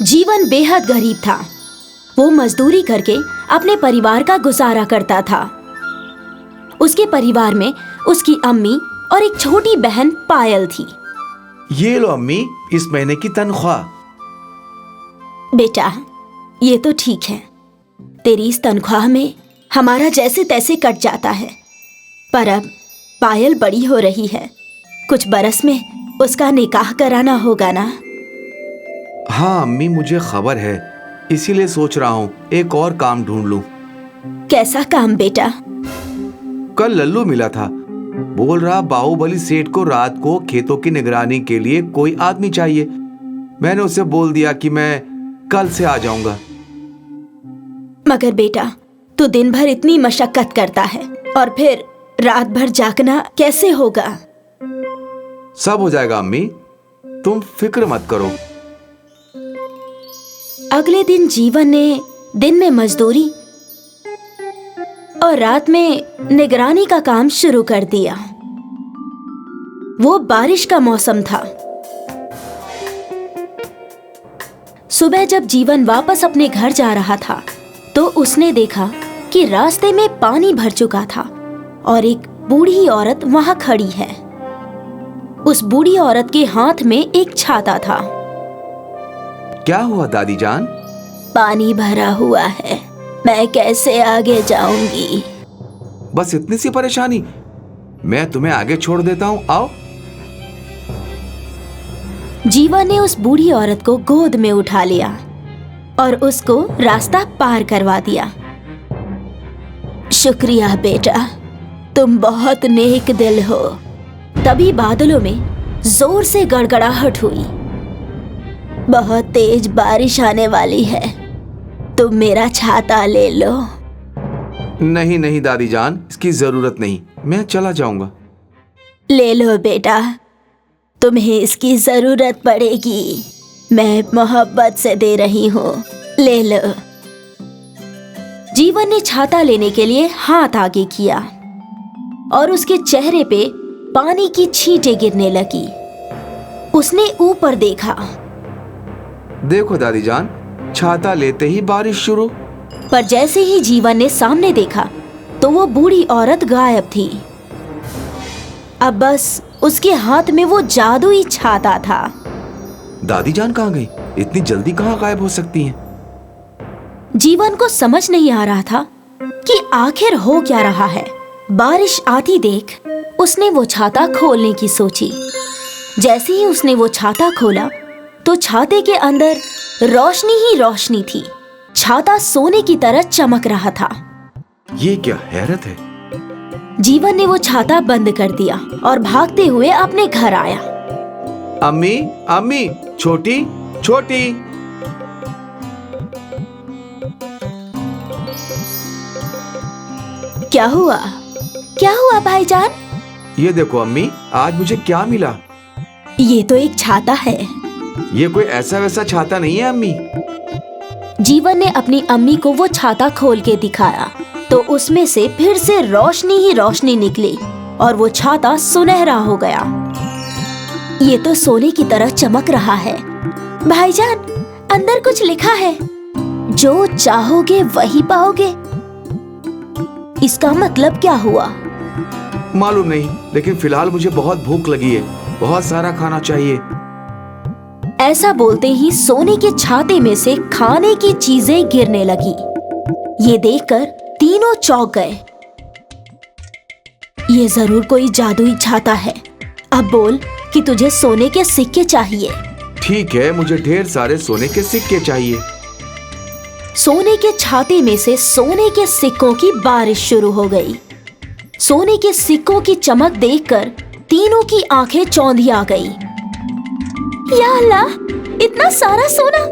जीवन बेहद गरीब था। वो मजदूरी करके अपने परिवार का गुजारा करता था। उसके परिवार में उसकी अम्मी और एक छोटी बहन पायल थी। ये लो अम्मी, इस महीने की तनख्वाह। बेटा, ये तो ठीक है। तेरी इस तनख्वाह में हमारा जैसे तैसे कट जाता है, पर अब पायल बड़ी हो रही है। कुछ बरस में उसका निकाह कराना होगा ना? हाँ अम्मी, मुझे खबर है, इसीलिए सोच रहा हूँ एक और काम ढूंढ लूं। कैसा काम बेटा? कल लल्लू मिला था, बोल रहा बाहुबली सेठ को रात को खेतों की निगरानी के लिए कोई आदमी चाहिए। मैंने उसे बोल दिया कि मैं कल से आ जाऊंगा। मगर बेटा, तू दिन भर इतनी मशक्कत करता है और फिर रात भर जागना कैसे होगा? सब हो जाएगा अम्मी, तुम फिक्र मत करो। अगले दिन जीवन ने दिन में मजदूरी और रात में निगरानी का काम शुरू कर दिया। वो बारिश का मौसम था। सुबह जब जीवन वापस अपने घर जा रहा था तो उसने देखा कि रास्ते में पानी भर चुका था और एक बूढ़ी औरत वहां खड़ी है। उस बूढ़ी औरत के हाथ में एक छाता था। क्या हुआ दादी जान? पानी भरा हुआ है, मैं कैसे आगे जाऊंगी? बस इतनी सी परेशानी, मैं तुम्हें आगे छोड़ देता हूँ, आओ। जीवन ने उस बूढ़ी औरत को गोद में उठा लिया और उसको रास्ता पार करवा दिया। शुक्रिया बेटा, तुम बहुत नेक दिल हो। तभी बादलों में जोर से गड़गड़ाहट हुई। बहुत तेज बारिश आने वाली है, तुम मेरा छाता ले लो। नहीं नहीं दादी जान, इसकी जरूरत नहीं, मैं चला जाऊंगा। ले लो बेटा, तुम्हें इसकी जरूरत पड़ेगी। मैं मोहब्बत से दे रही हूँ, ले लो। जीवन ने छाता लेने के लिए हाथ आगे किया और उसके चेहरे पे पानी की छींटें गिरने लगी। उसने ऊपर देखा। देखो दादी जान, छाता लेते ही बारिश शुरू। पर जैसे ही जीवन ने सामने देखा तो वो बूढ़ी औरत गायब थी। अब बस उसके हाथ में वो जादुई छाता था। दादी जान कहाँ गई? इतनी जल्दी कहाँ गायब हो सकती हैं? जीवन को समझ नहीं आ रहा था कि आखिर हो क्या रहा है। बारिश आती देख उसने वो छाता खोलने की सोची। जैसे ही उसने वो छाता खोला तो छाते के अंदर रोशनी ही रोशनी थी। छाता सोने की तरह चमक रहा था। ये क्या हैरत है। जीवन ने वो छाता बंद कर दिया और भागते हुए अपने घर आया। अम्मी, अम्मी, छोटी छोटी। क्या हुआ? क्या हुआ भाईजान? ये देखो अम्मी, आज मुझे क्या मिला। ये तो एक छाता है। ये कोई ऐसा वैसा छाता नहीं है अम्मी। जीवन ने अपनी अम्मी को वो छाता खोल के दिखाया तो उसमें से फिर से रोशनी ही रोशनी निकली और वो छाता सुनहरा हो गया। ये तो सोने की तरह चमक रहा है। भाईजान, अंदर कुछ लिखा है, जो चाहोगे वही पाओगे। इसका मतलब क्या हुआ? मालूम नहीं, लेकिन फिलहाल मुझे बहुत भूख लगी है, बहुत सारा खाना चाहिए। ऐसा बोलते ही सोने के छाते में से खाने की चीजें गिरने लगी। ये देखकर तीनों चौंक गए। ये जरूर कोई जादुई छाता है। अब बोल कि तुझे सोने के सिक्के चाहिए। ठीक है, मुझे ढेर सारे सोने के सिक्के चाहिए। सोने के छाते में से सोने के सिक्कों की बारिश शुरू हो गई। सोने के सिक्कों की चमक देखकर तीनों की आंखें चौंधी आ गई। या अल्लाह, इतना सारा सोना!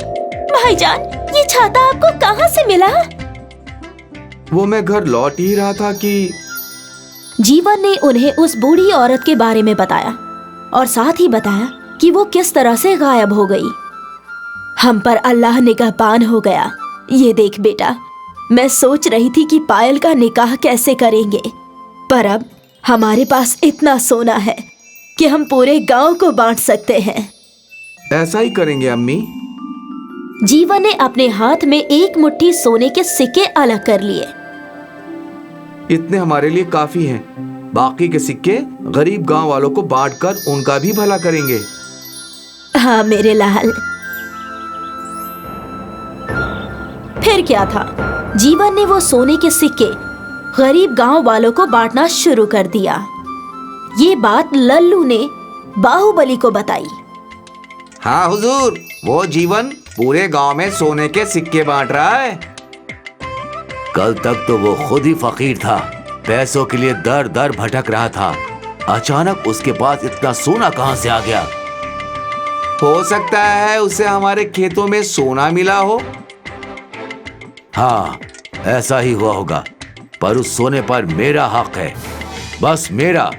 भाईजान, ये छाता आपको कहां से मिला? वो मैं घर लौट ही रहा था कि जीवन ने उन्हें उस बूढ़ी औरत के बारे में बताया और साथ ही बताया कि वो किस तरह से गायब हो गई। हम पर अल्लाह निगाहबान हो गया। ये देख बेटा, मैं सोच रही थी कि पायल का निकाह कैसे करेंगे, पर अब हमारे पास इतना सोना है कि हम पूरे गांव को बांट सकते हैं। ऐसा ही करेंगे अम्मी। जीवन ने अपने हाथ में एक मुट्ठी सोने के सिक्के अलग कर लिए। इतने हमारे लिए काफी हैं। बाकी के सिक्के गरीब गांव वालों को बांटकर उनका भी भला करेंगे। हाँ मेरे लाल। फिर क्या था, जीवन ने वो सोने के सिक्के गरीब गांव वालों को बांटना शुरू कर दिया। ये बात लल्लू ने बाहुबली को बताई। हाँ हुजूर, वो जीवन पूरे गांव में सोने के सिक्के बांट रहा है। कल तक तो वो खुद ही फकीर था, पैसों के लिए दर दर भटक रहा था। अचानक उसके पास इतना सोना कहां से आ गया? हो सकता है उसे हमारे खेतों में सोना मिला हो। हाँ, ऐसा ही हुआ होगा, पर उस सोने पर मेरा हक है, बस मेरा।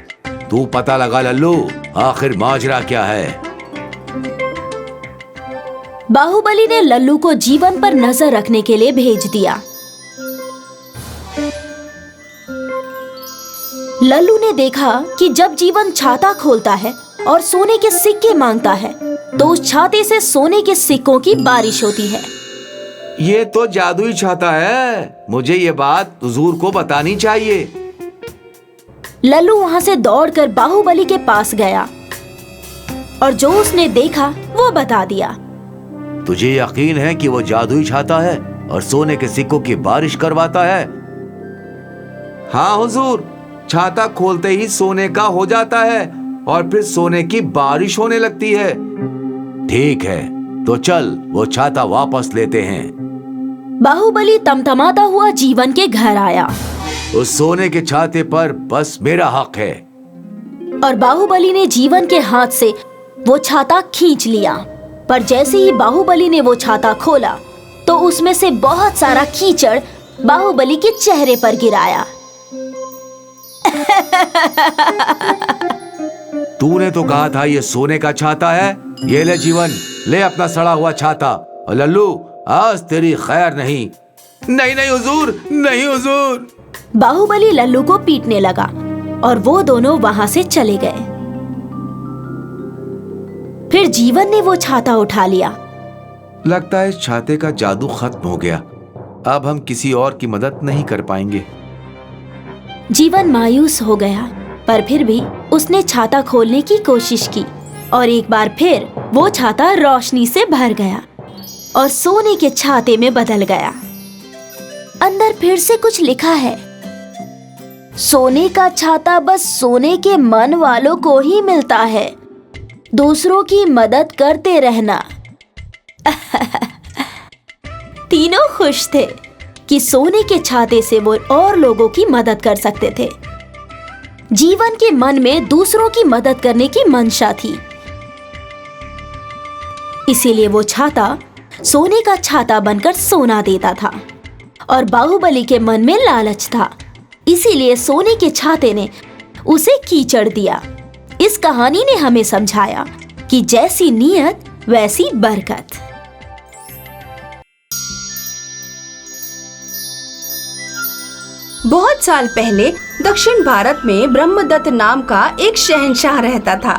तू पता लगा लल्लू, आखिर माजरा क्या है। बाहुबली ने लल्लू को जीवन पर नजर रखने के लिए भेज दिया। लल्लू ने देखा कि जब जीवन छाता खोलता है और सोने के सिक्के मांगता है तो उस छाते से सोने के सिक्कों की बारिश होती है। ये तो जादुई छाता है, मुझे ये बात हुजूर को बतानी चाहिए। लल्लू वहां से दौड़कर बाहुबली के पास गया और जो उसने देखा वो बता दिया। तुझे यकीन है कि वो जादुई छाता है और सोने के सिक्कों की बारिश करवाता है? हाँ हुजूर, छाता खोलते ही सोने का हो जाता है और फिर सोने की बारिश होने लगती है। ठीक है, तो चल वो छाता वापस लेते हैं। बाहुबली तमतमाता हुआ जीवन के घर आया। उस सोने के छाते पर बस मेरा हक है। और बाहुबली ने जीवन के हाथ से वो छाता खींच लिया, पर जैसे ही बाहुबली ने वो छाता खोला तो उसमें से बहुत सारा कीचड़ बाहुबली के चेहरे पर गिराया। तूने तो कहा था ये सोने का छाता है। ये ले जीवन, ले अपना सड़ा हुआ छाता। और लल्लू, आज तेरी खैर नहीं। नहीं नहीं हुजूर, नहीं हुजूर। बाहुबली लल्लू को पीटने लगा और वो दोनों वहां से चले गए। फिर जीवन ने वो छाता उठा लिया। लगता है इस छाते का जादू खत्म हो गया। अब हम किसी और की मदद नहीं कर पाएंगे। जीवन मायूस हो गया, पर फिर भी उसने छाता खोलने की कोशिश की और एक बार फिर वो छाता रोशनी से भर गया और सोने के छाते में बदल गया। अंदर फिर से कुछ लिखा है, सोने का छाता बस सोने के मन वालों को ही मिलता है, दूसरों की मदद करते रहना। तीनों खुश थे कि सोने के छाते से वो और लोगों की मदद कर सकते थे। जीवन के मन में दूसरों की मदद करने की मंशा थी, इसीलिए वो छाता सोने का छाता बनकर सोना देता था। और बाहुबली के मन में लालच था, इसीलिए सोने के छाते ने उसे कीचड़ दिया। इस कहानी ने हमें समझाया कि जैसी नीयत वैसी बरकत। बहुत साल पहले दक्षिण भारत में ब्रह्मदत्त नाम का एक शहंशाह रहता था।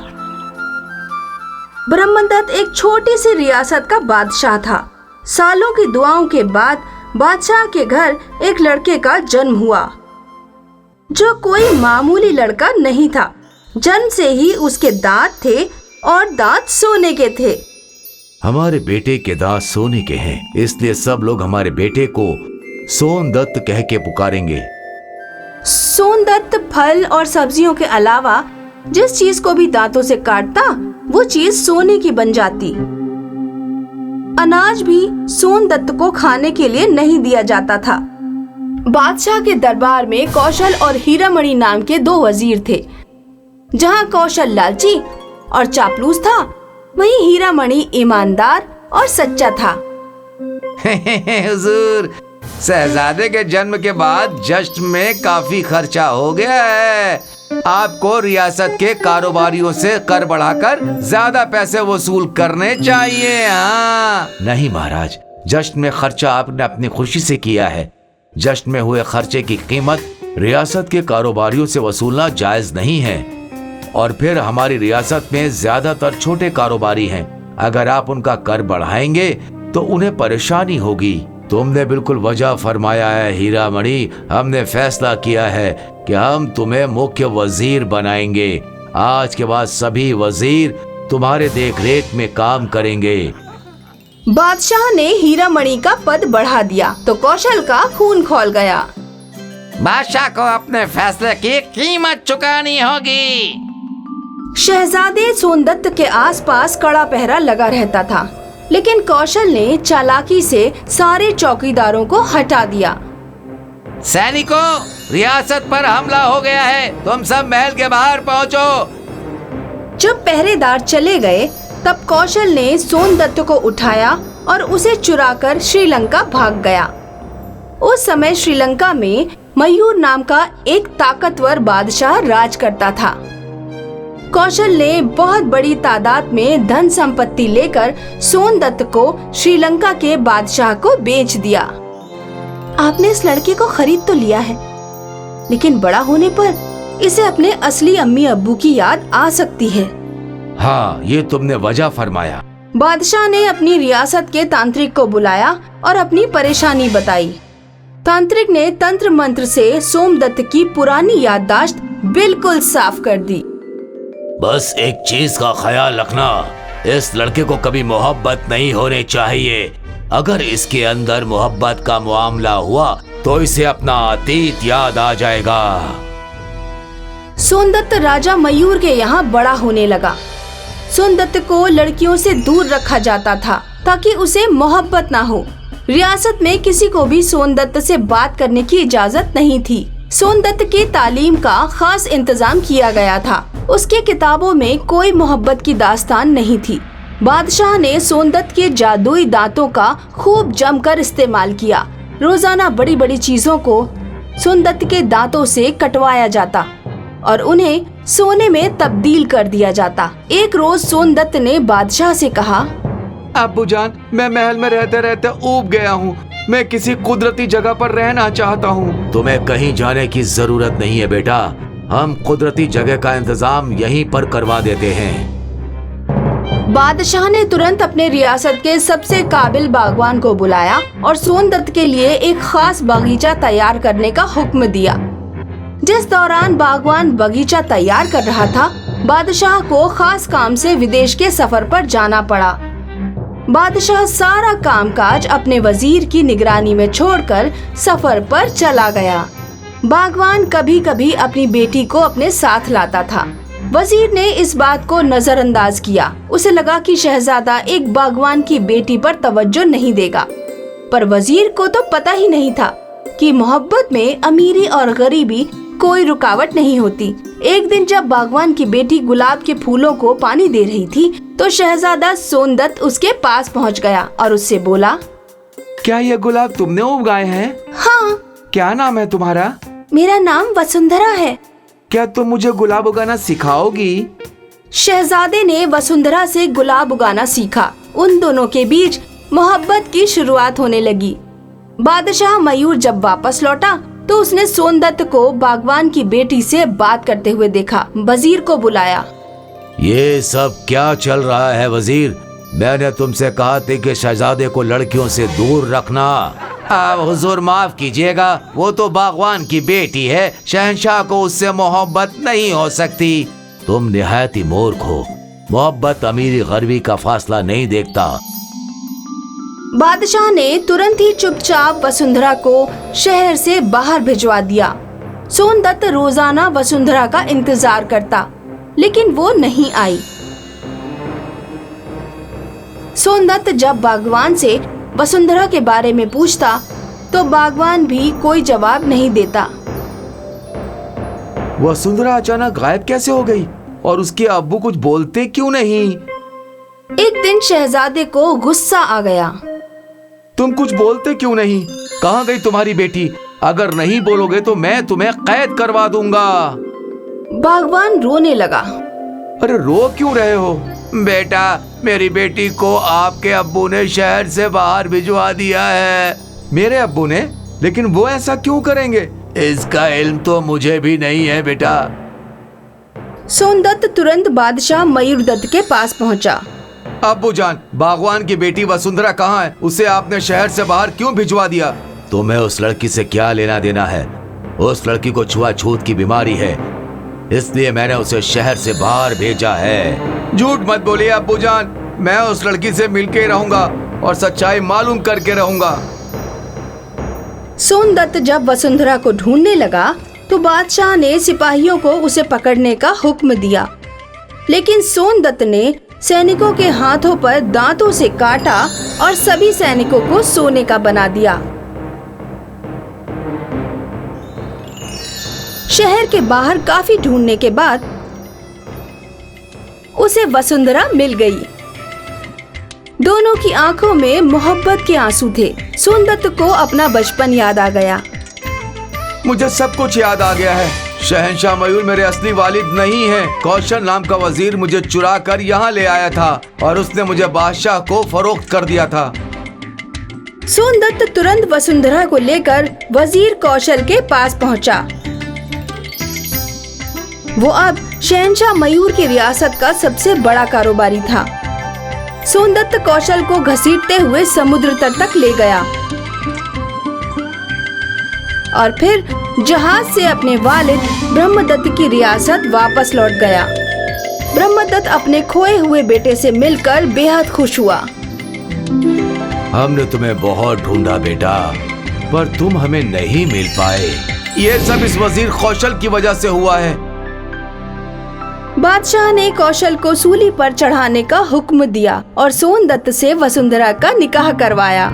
ब्रह्मदत्त एक छोटी सी रियासत का बादशाह था। सालों की दुआओं के बाद बादशाह के घर एक लड़के का जन्म हुआ, जो कोई मामूली लड़का नहीं था। जन्म से ही उसके दांत थे और दांत सोने के थे। हमारे बेटे के दांत सोने के हैं, इसलिए सब लोग हमारे बेटे को सोनदत्त कह के पुकारेंगे। सोनदत्त फल और सब्जियों के अलावा जिस चीज को भी दांतों से काटता वो चीज सोने की बन जाती। अनाज भी सोनदत्त को खाने के लिए नहीं दिया जाता था। बादशाह के दरबार में कौशल और हीरामणि नाम के दो वजीर थे। जहाँ कौशल लालची और चापलूस था, वहीं हीरामणि ईमानदार और सच्चा था। हुजूर, शहजादे के जन्म के बाद जश्न में काफी खर्चा हो गया है। आपको रियासत के कारोबारियों से कर बढ़ाकर ज्यादा पैसे वसूल करने चाहिए। हाँ। नहीं महाराज, जश्न में खर्चा आपने अपनी खुशी से किया है। जश्न में हुए खर्चे की कीमत रियासत के कारोबारियों से वसूलना जायज नहीं है। और फिर हमारी रियासत में ज्यादातर छोटे कारोबारी हैं। अगर आप उनका कर बढ़ाएंगे तो उन्हें परेशानी होगी। तुमने बिल्कुल वजह फरमाया है हीरा मणि। हमने फैसला किया है कि हम तुम्हें मुख्य वजीर बनाएंगे। आज के बाद सभी वजीर तुम्हारे देखरेख में काम करेंगे। बादशाह ने हीरा मणि का पद बढ़ा दिया तो कौशल का खून खौल गया। बादशाह को अपने फैसले की कीमत चुकानी होगी। शहजादे सोनदत्त के आसपास कड़ा पहरा लगा रहता था, लेकिन कौशल ने चालाकी से सारे चौकीदारों को हटा दिया। सैनिकों, रियासत पर हमला हो गया है, तुम सब महल के बाहर पहुंचो। जब पहरेदार चले गए तब कौशल ने सोनदत्त को उठाया और उसे चुराकर श्रीलंका भाग गया। उस समय श्रीलंका में मयूर नाम का एक ताकतवर बादशाह राज करता था। कौशल ने बहुत बड़ी तादाद में धन संपत्ति लेकर सोनदत्त को श्रीलंका के बादशाह को बेच दिया। आपने इस लड़के को खरीद तो लिया है, लेकिन बड़ा होने पर इसे अपने असली अम्मी अब्बू की याद आ सकती है। हाँ, ये तुमने वजह फरमाया। बादशाह ने अपनी रियासत के तांत्रिक को बुलाया और अपनी परेशानी बताई। तांत्रिक ने तंत्र मंत्र से सोमदत्त की पुरानी याददाश्त बिल्कुल साफ कर दी। बस एक चीज का ख्याल रखना, इस लड़के को कभी मोहब्बत नहीं होनी चाहिए। अगर इसके अंदर मोहब्बत का मामला हुआ तो इसे अपना अतीत याद आ जाएगा। सोनदत्त राजा मयूर के यहाँ बड़ा होने लगा। सोनदत्त को लड़कियों से दूर रखा जाता था ताकि उसे मोहब्बत ना हो। रियासत में किसी को भी सोनदत्त से बात करने की इजाजत नहीं थी। सोनदत्त की तालीम का खास इंतजाम किया गया था। उसके किताबों में कोई मोहब्बत की दास्तान नहीं थी। बादशाह ने सोनदत्त के जादुई दांतों का खूब जमकर इस्तेमाल किया। रोजाना बड़ी बड़ी चीजों को सोनदत्त के दांतों से कटवाया जाता और उन्हें सोने में तब्दील कर दिया जाता। एक रोज सोनदत्त ने बादशाह से कहा, अब्बूजान, मैं महल में रहते रहते ऊब गया हूँ। मैं किसी कुदरती जगह पर रहना चाहता हूँ। तुम्हें कहीं जाने की जरूरत नहीं है बेटा, हम कुदरती जगह का इंतजाम यहीं पर करवा देते हैं। बादशाह ने तुरंत अपने रियासत के सबसे काबिल बागवान को बुलाया और सोनदत्त के लिए एक खास बगीचा तैयार करने का हुक्म दिया। जिस दौरान बागवान बगीचा तैयार कर रहा था, बादशाह को खास काम से विदेश के सफर पर जाना पड़ा। बादशाह सारा कामकाज अपने वजीर की निगरानी में छोड़कर सफर पर चला गया। बागवान कभी कभी अपनी बेटी को अपने साथ लाता था। वजीर ने इस बात को नजरअंदाज किया। उसे लगा कि शहजादा एक बागवान की बेटी पर तवज्जो नहीं देगा, पर वजीर को तो पता ही नहीं था कि मोहब्बत में अमीरी और गरीबी कोई रुकावट नहीं होती। एक दिन जब बागवान की बेटी गुलाब के फूलों को पानी दे रही थी तो शहजादा सोनदत्त उसके पास पहुंच गया और उससे बोला, क्या ये गुलाब तुमने उगाए हैं? हाँ। क्या नाम है तुम्हारा? मेरा नाम वसुंधरा है। क्या तुम मुझे गुलाब उगाना सिखाओगी? शहजादे ने वसुंधरा से गुलाब उगाना सीखा। उन दोनों के बीच मोहब्बत की शुरुआत होने लगी। बादशाह मयूर जब वापस लौटा तो उसने सोनदत्त को बागवान की बेटी से बात करते हुए देखा। वजीर को बुलाया। ये सब क्या चल रहा है वजीर? मैंने तुमसे कहा था कि शहजादे को लड़कियों से दूर रखना। हुजूर माफ कीजिएगा, वो तो बागवान की बेटी है, शहंशाह को उससे मोहब्बत नहीं हो सकती। तुम निहायत ही मूर्ख हो। मोहब्बत अमीरी गरीबी का फासला नहीं देखता। बादशाह ने तुरंत ही चुपचाप वसुंधरा को शहर से बाहर भिजवा दिया। सोनदत्त रोजाना वसुंधरा का इंतजार करता, लेकिन वो नहीं आई। सोनदत्त जब बागवान से वसुंधरा के बारे में पूछता तो बागवान भी कोई जवाब नहीं देता। वसुंधरा अचानक गायब कैसे हो गई और उसके अब्बू कुछ बोलते क्यों नहीं? एक दिन शहजादे को गुस्सा आ गया। तुम कुछ बोलते क्यों नहीं? कहाँ गई तुम्हारी बेटी? अगर नहीं बोलोगे तो मैं तुम्हें कैद करवा दूंगा। बागवान रोने लगा। अरे रो क्यों रहे हो? बेटा, मेरी बेटी को आपके अब्बू ने शहर से बाहर भिजवा दिया है। मेरे अब्बू ने? लेकिन वो ऐसा क्यों करेंगे? इसका इल्म तो मुझे भी नहीं है बेटा। सोनदत्त तुरंत बादशाह मयूरदत्त के पास पहुंचा। अब्बू जान, बागवान की बेटी वसुंधरा कहाँ है? उसे आपने शहर से बाहर क्यों भिजवा दिया? तुम्हें उस लड़की से क्या लेना देना है? उस लड़की को छुआछूत की बीमारी है, इसलिए मैंने उसे शहर से बाहर भेजा है। झूठ मत बोलिए अब्बू जान, मैं उस लड़की से मिलके रहूंगा और सच्चाई मालूम करके रहूंगा। सोनदत्त जब वसुंधरा को ढूंढने लगा तो बादशाह ने सिपाहियों को उसे पकड़ने का हुक्म दिया, लेकिन सोनदत्त ने सैनिकों के हाथों पर दांतों से काटा और सभी सैनिकों को सोने का बना दिया। शहर के बाहर काफी ढूंढने के बाद उसे वसुंधरा मिल गई। दोनों की आंखों में मोहब्बत के आंसू थे। सोनदत्त को अपना बचपन याद आ गया। मुझे सब कुछ याद आ गया है। शहंशाह मयूर मेरे असली वालिद नहीं है। कौशल नाम का वजीर मुझे चुरा कर यहाँ ले आया था और उसने मुझे बादशाह को फरोख्त कर दिया था। सोनदत्त तुरंत वसुंधरा को लेकर वजीर कौशल के पास पहुँचा। वो अब शहंशाह मयूर की रियासत का सबसे बड़ा कारोबारी था। सोनदत्त कौशल को घसीटते हुए समुद्र तट तक ले गया और फिर जहाज से अपने वालिद ब्रह्मदत्त की रियासत वापस लौट गया। ब्रह्मदत्त अपने खोए हुए बेटे से मिलकर बेहद खुश हुआ। हमने तुम्हें बहुत ढूंढा बेटा, पर तुम हमें नहीं मिल पाए। ये सब इस वजीर कौशल की वजह से हुआ है। बादशाह ने कौशल को सूली पर चढ़ाने का हुक्म दिया और सोनदत्त से वसुंधरा का निकाह करवाया।